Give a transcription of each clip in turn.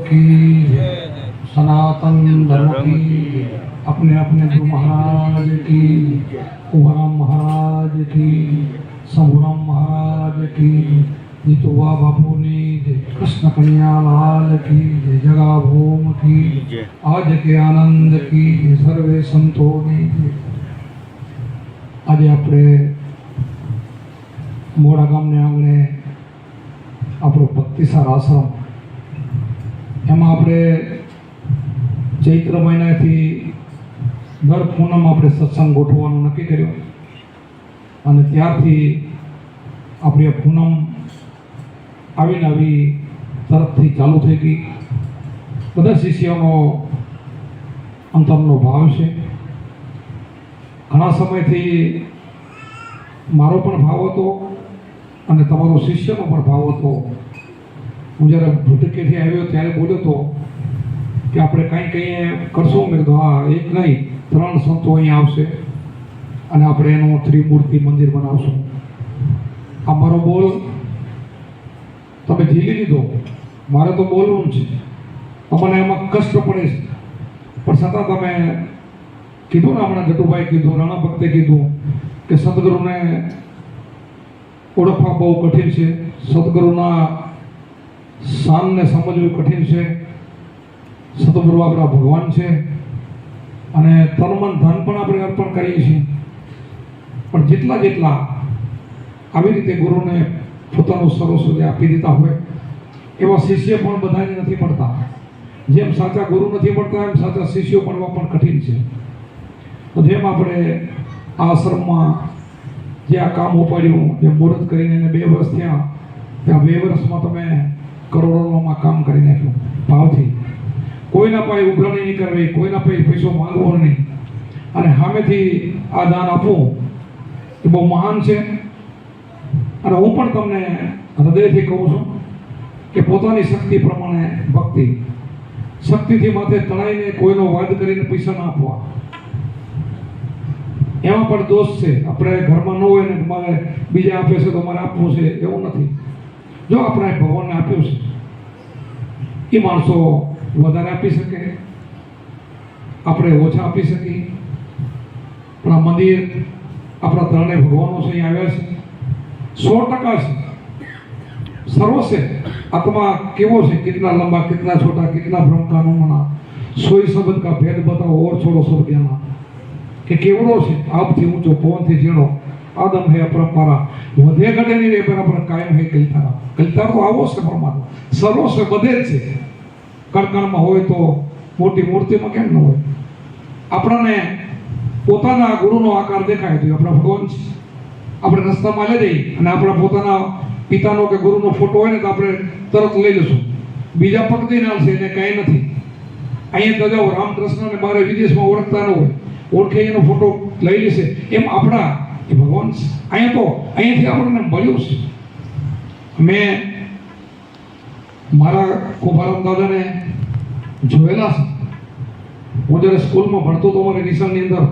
की सनातन धर्म की अपने अपने गुरु महाराज की कुंवरराम महाराज की शंभुराम महाराज की जीतुबा बापूनी जय कृष्ण कन्या लाल की जय जगा भूम की आज के आनंद की जय सर्वे संतों की। आज આપણે મોડા ગામને આંગણે આપણો ભક્તિસાર આશ્રમ એમાં આપણે ચૈત્ર મહિનાથી દર પૂનમ આપણે સત્સંગ ગોઠવવાનું નક્કી કર્યું અને ત્યારથી આપણી આ પૂનમ આવીને આવી તરફથી ચાલુ થઈ ગઈ। બધા શિષ્યોનો અંતરનો ભાવ છે। ઘણા સમયથી મારો પણ ભાવ હતો અને તમારો શિષ્યનો પણ ભાવ હતો। હું જ્યારે ભૂટકેથી આવ્યો ત્યારે બોલ્યો હતો કે આપણે કંઈ કંઈ કરશું। મેં કીધું હા, એક નહીં 3 સંતો અહીંયા આવશે અને આપણે એનું ત્રિમૂર્તિ મંદિર બનાવશું। આ મારો બોલ તમે ઝીલી લીધો, મારે તો બોલવું છે। તમને એમાં કષ્ટ પડે છે પણ છતાં તમે કીધું ને, હમણાં જટુભાઈ કીધું, રાણા ભક્તે કીધું કે સદગુરુને ઓળખવા બહુ કઠિન છે, સદગુરુના શાનને સમજવું કઠિન છે। સદગુરુ આપણા ભગવાન છે અને તન મન ધન પણ આપણે અર્પણ કરીએ છીએ, પણ જેટલા જેટલા આવી રીતે ગુરુને પોતાનું સર્વસ્વ આપી દીધા હોય એવા શિષ્ય પણ બધાને નથી મળતા। જેમ સાચા ગુરુ નથી મળતા એમ સાચા શિષ્યો મળવા પણ કઠિન છે। તો જેમ આપણે આ આશ્રમમાં જે આ કામ ઉપાડ્યું, જે મુહૂર્ત કરીને એને 2 વર્ષ થયા, ત્યાં 2 વર્ષમાં તમે કરોડોમાં કામ કરી નાખ્યું ભાવથી। કોઈના પાસે ઉઘરાણી નહીં કરવી, કોઈના પાસે પૈસો માંગવો નહીં અને સામેથી આ દાન આપવું એ બહુ મહાન છે। અને હું પણ તમને હૃદયથી કહું છું કે પોતાની શક્તિ પ્રમાણે ભક્તિ, શક્તિથી માથે તણાઈને કોઈનો વાદ કરીને પૈસા ના આપવા, એમાં પણ દોષ છે। આપણે ઘરમાં ન હોય ને મારે બીજા આપે છે તો મારે આપવું છે એવું નથી। જો આપણે ભગવાનને આપ્યું છે એ માણસો વધારે આપી શકે, આપણે ઓછા આપી શકીએ, પણ આ મંદિર આપણા ત્રણેય ભગવાનો છે અહીંયા આવ્યા છે, 100% છે, સર્વ છે। આત્મા કેવો છે, કિતના લંબા કિતના છોટા કિતના બ્રહ્મ કાનૂન મના, સોई शब्द का भेद बताओ और छोड़ो सब ज्ञाना, કે કેવડો છે આપથી ઊંચો પવનથી ઝીણો, આદમ હે અપરંપારા, વધે ઘટે નહીં રે બરાબર કાયમ હે કલતારા। કલતાર તો આવો છે પરમાત્મા, સર્વ છે, બધે જ છે। કણકણમાં હોય તો મોટી મૂર્તિમાં કેમ ન હોય? આપણને પોતાના ગુરુનો આકાર દેખાય તો આપણા ભગવાન છે। આપણે રસ્તામાં લઈ જઈએ અને આપણા પોતાના પિતાનો કે ગુરુનો ફોટો હોય ને તો આપણે તરત લઈ લઈશું, બીજા પકડી નાખશે એને કાંઈ નથી। અહીંયા તો જાઓ રામકૃષ્ણને બારે વિદેશમાં ઓળખતા ન હોય, ઓળખે એનો ફોટો લઈ લેશે, એમ આપણા એ ભગવાન છે। અહીંયા તો અહીંયાથી આપણને મળ્યું છે। મેં મારા કુંભારામ દાદાને જોયેલા છે। હું જ્યારે સ્કૂલમાં ભણતો હતો અમારે નિશાનની અંદર,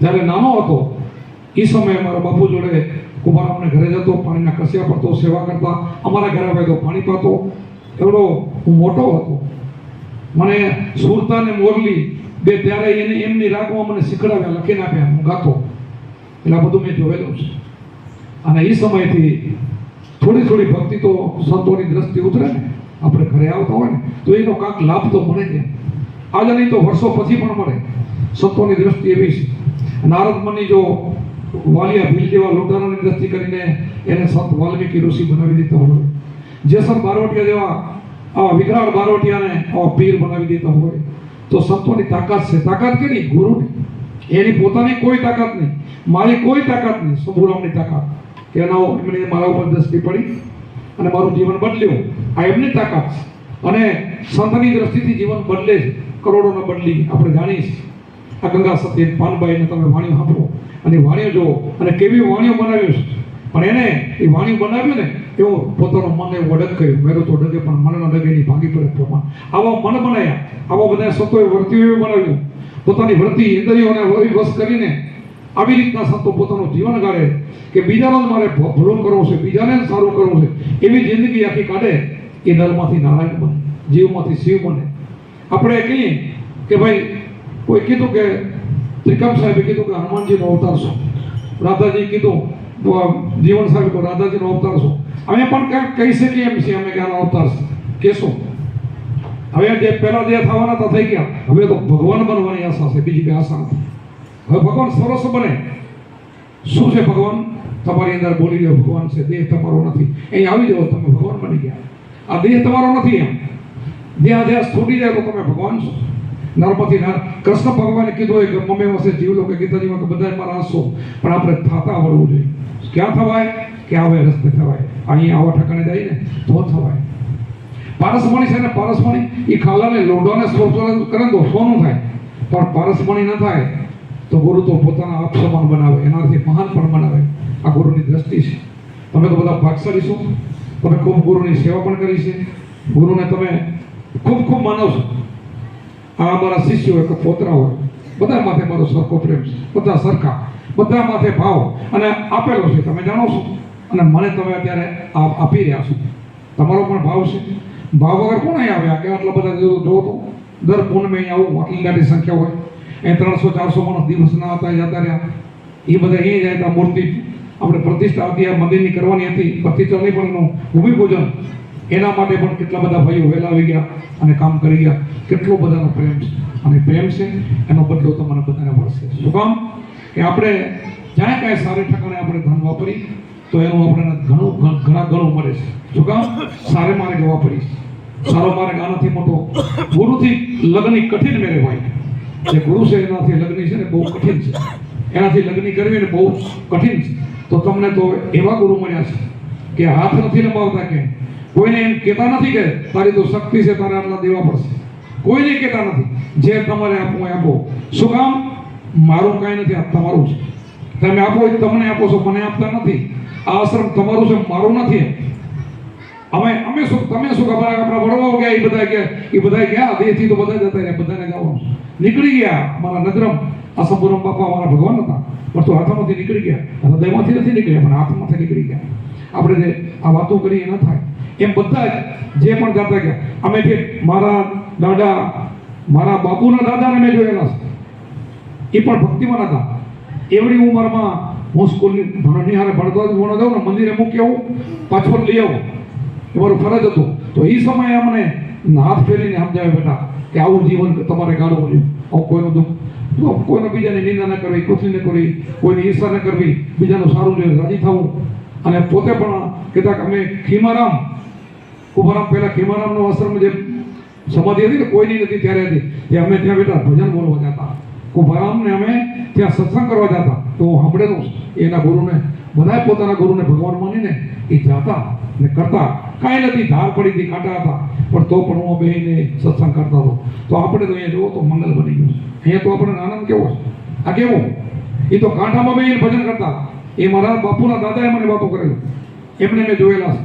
જ્યારે નાનો હતો એ સમયે મારા બાપુ જોડે કુંભારામને ઘરે જતો, પાણીના કસિયા પડતો, સેવા કરતા, અમારા ઘરે આવે તો પાણી પાતો। એવડો હું મોટો હતો, મને સુરતા ને મોરલી બે ત્યારે એને એમની રાગમાં મને શીખડાવ્યા, લખીને આપ્યા, હું ગાતો। એટલે આ બધું મેં જોયેલું છે। અને એ સમયથી થોડી થોડી ભક્તિ તો સંતોની દ્રષ્ટિ ઉતરે ને, આપણે ઘરે આવતા હોય ને તો એનો કાંક લાભ તો મળે જ। આજે નહીં તો વર્ષો પછી પણ મળે। સંતોની દ્રષ્ટિ એવી છે। નારદ મુનિ જો વાલિયા ભીલ જેવા લોટારાની દ્રષ્ટિ કરીને એને સંત વાલ્મીકી ઋષિ બનાવી દેતા હોય, જેસર બારોટિયા જેવા આવા વિકરાળ બારોટિયાને આવા પીર બનાવી દેતા હોય, તો સંતોની તાકાત છે। તાકાત કેની? ગુરુની। એની પોતાની કોઈ તાકાત નહીં, મારી કોઈ તાકાત નહીં, શંભુરામની તાકાત કે એના એમની મારા ઉપર દ્રષ્ટિ પડી અને મારું જીવન બદલ્યું, આ એમની તાકાત છે। અને સંતની દ્રષ્ટિથી જીવન બદલે છે, કરોડોને બદલી આપણે જાણીએ છીએ। આ ગંગા સતી પાનબાઈને તમે વાણીઓ સાંભળો અને વાણીઓ જુઓ અને કેવી વાણીઓ બનાવ્યું છે, પણ એને એ વાણીઓ બનાવ્યું ને એવું પોતાનું મન એવું અડગ કર્યું, મેરો તો ડગે પણ મનના ડગે ની ભાગી પડે પ્રમાણ। આવા મન બનાવ્યા, આવા બધા સંતોએ વર્તીઓ એવું બનાવ્યું, પોતાની વૃત્તિ ઇન્દ્રિયોને વશ કરીને આવી રીતના સંતો પોતાનું જીવન ગાળે કે બીજાનો મારે ભલું કરવું છે, બીજાને સારું કરવું છે, એવી જિંદગી આખી કાઢે એ દરમાંથી નારાયણ બને। જીવમાંથી શિવ બને. આપણે કહીએ કે ભાઈ કોઈ કીધું કે ત્રિકમ સાહેબે કીધું કે હનુમાનજીનો અવતાર છો, રાધાજી કીધું જીવન સાહેબ તો રાધાજીનો અવતાર છો. અમે પણ કંઈક કહી શકીએ એમ છીએ અમે કે આનો અવતાર છે કહેશું. હવે જે પહેલા જે થવાના હતા થઈ ગયા, હવે તો ભગવાન બનવાની આશા છે, બીજી કઈ આશા નથી. હવે ભગવાન સરસ બને. શું છે ભગવાન? તમારી અંદર બોલી રહ્યો ભગવાન છે, દેહ તમારો નથી. અહીં આવી જાઓ તમે ભગવાન બની ગયા. આ દેહ તમારો નથી. એમ જ્યાં છૂટી જાય તો તમે ભગવાન છો. નર્મથી કૃષ્ણ ભગવાને કીધું કે મમ્મી વસે જીવ લો કે ગીતાજીમાં કે બધા મારા હસો, પણ આપણે થતા આવડવું જોઈએ. ક્યાં થવાય? કે આવે રસ્તે થવાય. અહીંયા આવા ઠકાણે જાય ને તો થવાય. પારસમણી છે ને, પારસમણી એ ખાલાને લોઢાને સોળ કરે તો સોનું થાય, પણ પારસમણી ન થાય તો ગુરુ તો પોતાના આપ સમાન બનાવે, એનાથી મહાન પણ બનાવે. આ ગુરુની દ્રષ્ટિ છે. તમે તો બધા ભાગશાળી છો, તમે ખૂબ ગુરુની સેવા પણ કરી છે, ગુરુને તમે ખૂબ ખૂબ માનો છો. આ અમારા શિષ્યો હોય કે પોતરા હોય, બધા માથે મારો સરખો પ્રેમ છે, બધા સરખા, બધા માથે ભાવ અને આપેલો છે. તમે જાણો છો અને મને તમે અત્યારે આપી રહ્યા છો. તમારો પણ ભાવ છે. ભાવ વગર કોણ અહીં આવ્યા કે આટલા બધા જો તો દર પૂનમે અહીં આવું, આટલી ગાડી સંખ્યા હોય. એ 300-400 માણસ દિવસના હતા જતા રહ્યા. એ બધા અહીં જાય હતા. મૂર્તિ આપણે પ્રતિષ્ઠા હતી, આ મંદિરની કરવાની હતી, પ્રતિષ્ઠાની પણ ભૂમિપૂજન, એના માટે પણ કેટલા બધા ભાઈઓ વહેલા આવી ગયા અને કામ કરી ગયા. કેટલો બધાનો પ્રેમ છે, અને પ્રેમ છે એનો બદલો તમને બધાને મળશે. શું કામ? કે આપણે જ્યાં કાંઈ સારી ઠકાણે આપણે ધન વાપરી તો એનું આપણને ઘણા ઘણું મળે છે. શું કામ? સારે માર્ગે વાપરીશ. સારો માર્ગ આનાથી મોટો ગુરુથી લગ્ન કઠિન મેરે ભાઈ. જે ગુરુ છે એનાથી લગ્ન છે ને બહુ કઠિન છે. એનાથી લગ્ન કરવી ને બહુ કઠિન છે. તો તમને તો એવા ગુરુ મળ્યા છે કે હાથ નથી લંબાવતા, કે કોઈને એમ કહેતા નથી કે તારી તો શક્તિ છે, તારે આટલા દેવા પડશે. કોઈને કહેતા નથી. જે તમારે આપવું એ આપો. શું કામ? મારું કાંઈ નથી, આ તમારું છે. તમે આપો એ તમને આપો છો, મને આપતા નથી. આ આશ્રમ તમારું છે, મારું નથી. અમે શું, તમે શું ખબર? આપણા વડવાઓ ગયા, એ બધા ગયા દેહથી તો બધા જતા રહ્યા, બધાને જવાનું નીકળી ગયા. મારા નજરમ આ સંપૂર્ણ બાપા મારા ભગવાન હતા, પણ તો હાથમાંથી નીકળી ગયા. હૃદયમાંથી નથી નીકળ્યા, પણ હાથમાંથી નીકળી ગયા. આપણે જે આ વાતો કરી એ ન થાય એમ બધા જે પણ જાતા ગયા. અમે મારા દાદા, મારા બાપુના દાદાને મેં જોયેલા છે. એ પણ ભક્તિમાન હતા. એવડી ઉંમરમાં હું સ્કૂલની નિહારે ભણતો જાઉં ને, મંદિરે મૂકી આવું, પાછો લઈ આવું, એ મારું ફરજ હતું. તો એ સમયે અમને હાથ ફેરીને સમજાવે બેટા કે આવું જીવન તમારે ગાળવું જોઈએ. આવું કોઈનું દુઃખ, કોઈને બીજાની નિંદા ન કરવી, કુછલી ન કરવી, કોઈની ઈર્ષા ન કરવી, બીજાનું સારું જોઈએ, રાજી થવું. અને પોતે પણ કહેતા કે અમે ખીમારામ, કુંભારામ, પહેલા ખીમારામનો આશ્રમ જે સમાધિ હતી ને કોઈની નથી ત્યારે હતી, તે અમે ત્યાં બેટા ભજન બોલવા જતા. કુંભારામને અમે ત્યાં સત્સંગ કરવા જતા. તો હું સાંભળેલું એના ગુરુને, બધા પોતાના ગુરુને ભગવાન માનીને એ જાતા ને કરતા. કાંઈ નથી, ધાર પડી હતી, કાંટા હતા, પણ તો પણ હું બેહીને સત્સંગ કરતા હતો. તો આપણે તો અહીંયા જોવો તો મંગલ બની ગયું. અહીંયા તો આપણને આનંદ કેવો છે. આ કેવો? એ તો કાંઠામાં બેહીને ભજન કરતા. એ મારા બાપુના દાદાએ મને વાતો કરેલું, એમને મેં જોયેલા છે.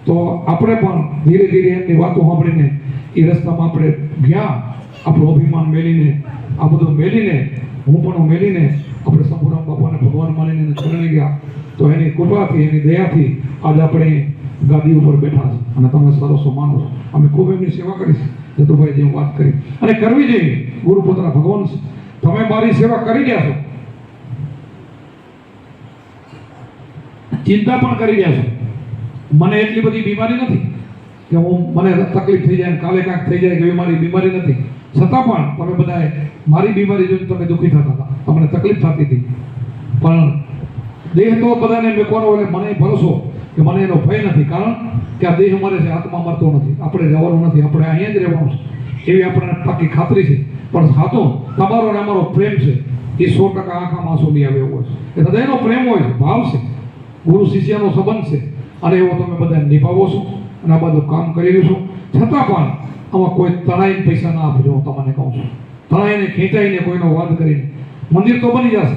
તો આપણે પણ ધીરે ધીરે એમની વાતો સાંભળીને એ રસ્તામાં આપણે ગયા. આપણું અભિમાન મેલીને, આ બધું મેલીને, હું પણ મેલીને આપણે સંપૂર્ણ બાપાને ભગવાન માનીને ચરણે ગયા. તો એની કૃપાથી, એની દયાથી આજે આપણે ગાદી ઉપર બેઠા છે અને તમે સરસો માનો છો. અમે ખૂબ એમની સેવા કરી છે, જતુભાઈ જેમ વાત કરી, અને કરવી જોઈએ. ગુરુ પોતાના ભગવાન છે. તમે મારી સેવા કરી રહ્યા છો, ચિંતા પણ કરી રહ્યા છો. મને એટલી બધી બીમારી નથી કે મને તકલીફ થઈ જાય, કાલે કાંઈક થઈ જાય, કે મારી બીમારી નથી. છતાં પણ તમે બધાએ મારી બીમારી જોઈને તમે દુઃખી થતા હતા, તમને તકલીફ થતી હતી. પણ દેહ તો બધાને મેકવાનો, એટલે મને ભરોસો કે મને એનો ભય નથી. કારણ કે આ દેહ મરે છે, આત્મા મરતો નથી. આપણે જવાનું નથી, આપણે અહીંયા જ રહેવાનું છે, એવી આપણને પાકી ખાતરી છે. પણ સાચો તમારો ને અમારો પ્રેમ છે એ 100% આંખામાં આંસુ લઈ આવે એવો છે. એ હૃદયનો પ્રેમ હોય છે, ભાવ છે, ગુરુ શિષ્યનો સંબંધ છે, અને એવો તમે બધા નિભાવો છો અને આ બધું કામ કરી રહ્યું છો. છતાં પણ આમાં કોઈ તણાઈને પૈસા ના આપજો. હું તમને કહું છું, તણાઈને ખેંચાઈને કોઈનો વાદ કરીને મંદિર તો બની જશે,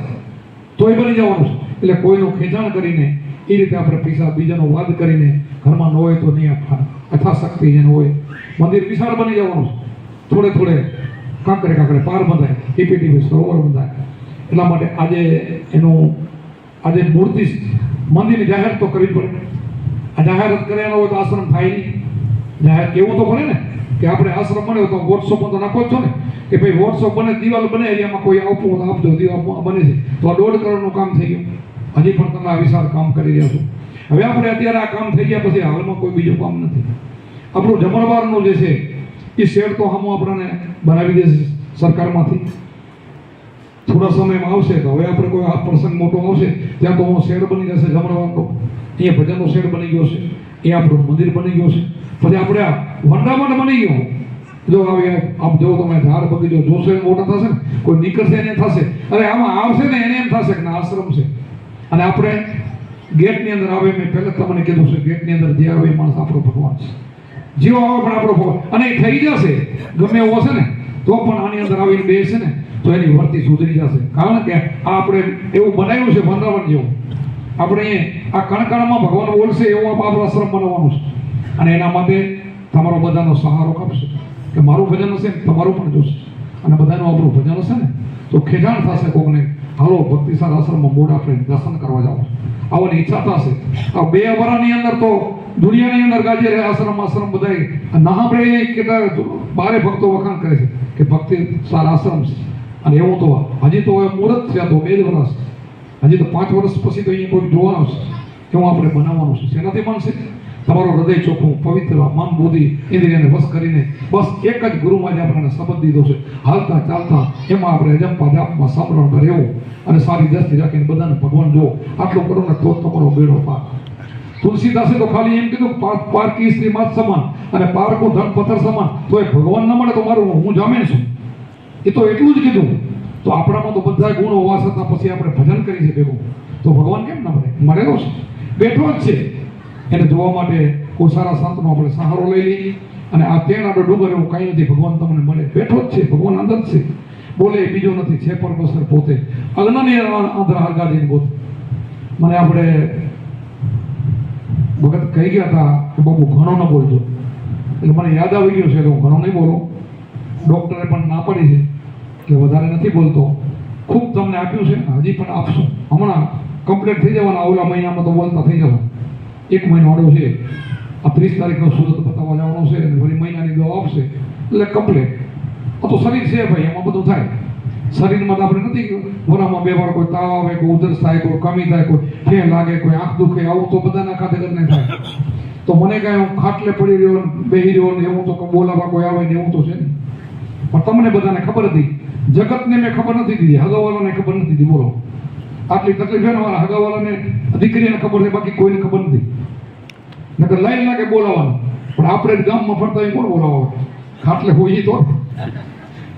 તોય બની જવાનું છે. એટલે કોઈનું ખેંચાણ કરીને એ રીતે આપણે પૈસા બીજાનો વાદ કરીને ઘરમાં ન હોય તો નહીં આપવાના. યથાશક્તિ જેને હોય મંદિર વિશાળ બની જવાનું છે. થોડે થોડે કાંકરે કાંકરે પાર બંધાય, ટીપી સરોવર બંધાય. એટલા માટે આજે મૂર્તિ મંદિરની જાહેરાત તો કરવી પડે. આ જાહેરાત કર્યા ન હોય તો આશ્રમ થાય નહીં. જાહેર કેવું તો પડે ને કે આપણે આશ્રમ બન્યો તો વોટ્સઅપ તો નાખો જ છો ને કે ભાઈ વોટ્સઅપ બને, દિવાલ બને એરિયામાં કોઈ આપવું તો આપજો, દિવાલ બને છે તો આ 1.5 કરોડનું કામ થઈ ગયું. હજી પણ તમે આ વિશાળ કામ કરી રહ્યા છો. હવે આપણે અત્યારે આ કામ થઈ ગયા પછી હાલમાં કોઈ બીજું કામ નથી. આપણું જમણવારનું જે છે એ શેડ તો હમ આપણને બનાવી દેશે સરકારમાંથી. થોડા સમયમાં આવશે તો હવે આપણે કોઈ આ પ્રસંગ મોટો આવશે ત્યાં તો શેડ બની જશે જમણવારનો. અહીંયા ભજનનો શેડ બની ગયો છે, એ આપણું મંદિર બની ગયું છે. પછી આપણે આ વંડામઠ બની ગયો. જો આવે આપ જો તમે ધાર બગીચો જોશો એ મોટા થશે ને, કોઈ નીકળશે એને થશે અરે આમાં આવશે ને એને એમ થશે કે આશ્રમ છે. અને આપણે ગેટની અંદર આવે, મેં પહેલા તમને કીધું છે ગેટની અંદર જે આવે એ માણસ આપણો ભગવાન છે. જેવો આવે પણ આપણો ભગવાન, અને એ થઈ જશે ગમે એવો હશે ને તો પણ આની અંદર આવીને બેસે ને તો એની વર્તી સુધરી જશે. કારણ કે આ આપણે એવું બનાવ્યું છે વંદાવન જેવું. આપણે અહીંયા આ કણકણમાં ભગવાન બોલશે એવું આપણો આશ્રમ બનાવવાનું છે. અને એના માટે તમારો બધાનો સહારો આપશે કે મારું ભજન હશે ને તમારું પણ જોશે, અને બધાનું આપણું ભજન હશે ને તો ખેંચાણ થશે કોકને, હાલો ભક્તિસાર આશ્રમમાં મોઢ આપણે દર્શન કરવા જાવ આવવાની ઈચ્છા થશે. આ 2 વર્ષની અંદર તો દુનિયાની અંદર ગાજે રહે આશ્રમ બધાય ના આપણે કેટલા બારે ભક્તો વખાણ કરે છે કે ભક્તિસાર આશ્રમ છે. અને એવું તો હજી તો મુહૂર્ત છે, તો 2 જ વર્ષ, હજી તો 5 વર્ષ પછી તો અહીંયા કોઈ જોવાનું છે કેવું આપણે બનાવવાનું છે. શેનાથી બનશે? તમારું હૃદય ચોખ્ખું પવિત્ર મન બુદ્ધિ ઇન્દ્રિયને વશ કરીને બસ એક જ ગુરુમાં જ આપણને શબ્દ દીધો છે. હાલતા ચાલતા એમાં આપણે અજંપા જાપમાં સમરણ રહેવું અને સારી દ્રષ્ટિ રાખીને બધાને ભગવાન જો આટલું કરો ને તો તમારો બેડો પાર. તુલસીદાસે તો ખાલી એમ કીધું પારકી સ્ત્રી માત સમાન અને પારકો ધન પથ્થર સમાન, તો એ ભગવાન ન મળે તો મારું હું જામીન છું. એ તો એટલું જ કીધું. તો આપણામાં તો બધા ગુણ હોવા છતાં પછી આપણે ભજન કરી છે ભેગું, તો ભગવાન કેમ ના મળે? મળેલો છે, બેઠો જ છે. એને જોવા માટે કોઈ સારા સંતનો આપણે સહારો લઈ લઈએ. અને આ તેનાડો ડુંગર એવું કાંઈ નથી, ભગવાન તમને મળે, બેઠો જ છે, ભગવાન અંદર જ છે. બોલે બીજો નથી, છે પણ બસર પોતે અગ્નની આંધ્ર હરગાદીને પોતે. મને આપણે ભગત કહી ગયા હતા કે બાબુ ઘણો ન બોલજો, એટલે મને યાદ આવી ગયું છે કે હું ઘણો નહીં બોલું. ડૉક્ટરે પણ ના પડી છે કે વધારે નથી બોલતો. ખૂબ તમને આપ્યું છે, હજી પણ આપશું. હમણાં કમ્પ્લીટ થઈ જવાના, આવલા મહિનામાં તો બોલતા થઈ જવાનું. 1 મહિનો આડો છે. આ 30 તારીખનો સુરત બતાવવા જવાનું છે અને વળી મહિનાની દવા આપશે એટલે કમ્પ્લીટ. આ તો શરીર છે ભાઈ, એમાં બધું થાય. શરીરમાં તો આપણે નથી વરામાં 2 વાર કોઈ તાવ આવે, કોઈ ઉધરસ થાય, કોઈ કમી થાય, કોઈ ફે લાગે, કોઈ આંખ દુખે, આવું તો બધાના ખાતે કરીને થાય. તો મને કાંઈ હું ખાટલે પડી રહ્યો બેહી રહ્યો ને એવું તો બોલાવા કોઈ આવે ને એવું તો છે ને. પણ તમને બધાને ખબર હતી, જગતને મેં ખબર નથી દીધી, હગાવાલાને ખબર નથી દીધી. બોલો આટલી તકલીફ છે ને મારા હગાવાલાને દીકરીને ખબર છે, બાકી કોઈને ખબર નથી. નકર લાઈન લાગે બોલાવવાનું, પણ આપણે ગામમાં ફરતા હોય કોણ બોલાવવા? ખાટલે હોય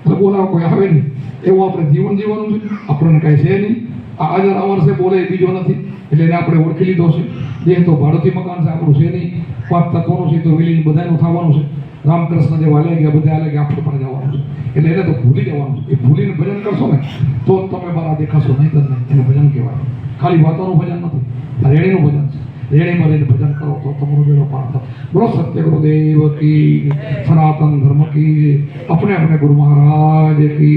તો બોલાવવા કોઈ આવે નહીં. એવું આપણે જીવન જીવવાનું છે, આપણને કાંઈ છે નહીં. આ હાજર અવર છે બોલે બીજો નથી, એટલે એને આપણે ઓળખી લીધો છે. દેહ તો ભાડુતી મકાન છે, આપણું છે નહીં. 5 તત્વોનું છે તો વિલીન બધાનું થવાનું છે. રામકૃષ્ણ જે વાલે ગયા બધા આલે ગયા, આપણે પણ જવાનું છે. એટલે એને તો ભૂલી જવાનું છે. એ ભૂલીને ભજન કરશો ને તો તમે મારા દેખાશો, નહીં તો નહીં. એને ભજન કહેવાય. ખાલી વાતોનું ભજન નથી, આ રેડીનું ભજન છે. રેડીમાં રહીને ભજન કરો તો તમારો બેડો પાર થાય. બોલો સત્ય ગુરુદેવ કી, સનાતન ધર્મ કી, अपने अपने गुरु महाराज की।